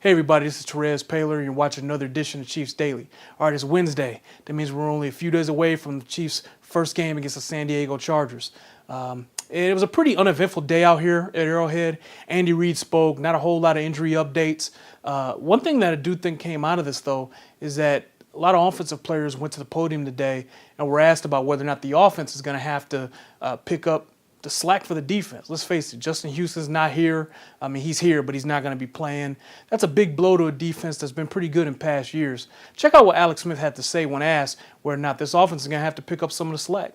Hey everybody, this is Terez Paylor, and you're watching another edition of Chiefs Daily. All right, it's Wednesday. That means we're only a few days away from the Chiefs' first game against the San Diego Chargers. It was a pretty uneventful day out here at Arrowhead. Andy Reid spoke, not a whole lot of injury updates. One thing that I do think came out of this, though, is that a lot of offensive players went to the podium today and were asked about whether or not the offense is going to have to pick up the slack for the defense. Let's face it, Justin Houston's not here. I mean, he's here, but he's not going to be playing. That's a big blow to a defense that's been pretty good in past years. Check out what Alex Smith had to say when asked whether or not this offense is going to have to pick up some of the slack.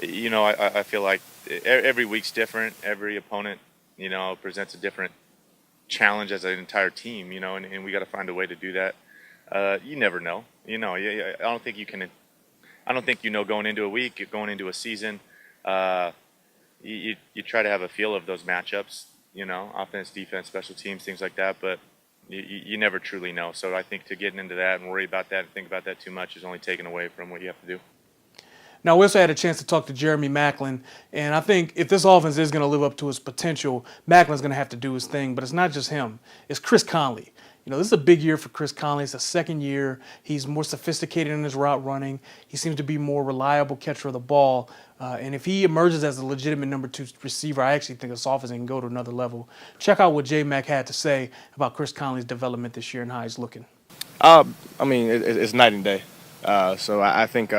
You know, I feel like every week's different. Every opponent, you know, presents a different challenge as an entire team, you know, and we got to find a way to do that. You never know. You know, I don't think you can. I don't think you know going into a week, going into a season. You try to have a feel of those matchups, you know, offense, defense, special teams, things like that. But you never truly know. So I think to getting into that and worry about that and think about that too much is only taken away from what you have to do. Now, we also had a chance to talk to Jeremy Maclin, and I think if this offense is going to live up to its potential, Maclin's going to have to do his thing. But it's not just him. It's Chris Conley. You know, this is a big year for Chris Conley. It's a second year. He's more sophisticated in his route running. He seems to be more reliable catcher of the ball. And if he emerges as a legitimate number 2 receiver, I actually think this offense can go to another level. Check out what J-Mac had to say about Chris Conley's development this year and how he's looking. I mean, it's night and day. So I think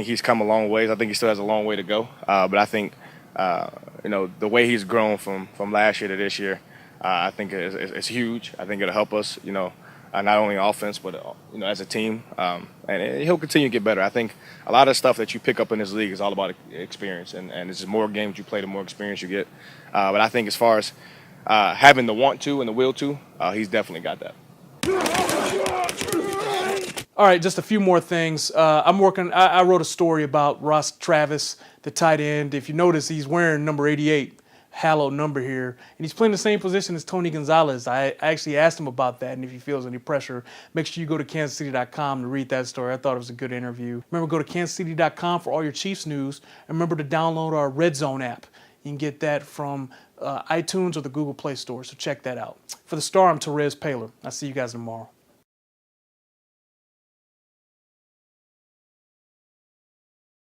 he's come a long ways. I think he still has a long way to go. But I think, you know, the way he's grown from last year to this year, I think it's huge. I think it'll help us, you know, not only offense, but, you know, as a team. And he'll continue to get better. I think a lot of stuff that you pick up in this league is all about experience. And it's just more games you play, the more experience you get. But I think as far as having the want to and the will to, he's definitely got that. All right, just a few more things. I wrote a story about Ross Travis, the tight end. If you notice, he's wearing number 88, hallowed number here, and he's playing the same position as Tony Gonzalez. I actually asked him about that, and if he feels any pressure, make sure you go to kansascity.com to read that story. I thought it was a good interview. Remember, go to kansascity.com for all your Chiefs news, and remember to download our Red Zone app. You can get that from iTunes or the Google Play Store, so check that out. For the Star, I'm Terez Paylor. I'll see you guys tomorrow.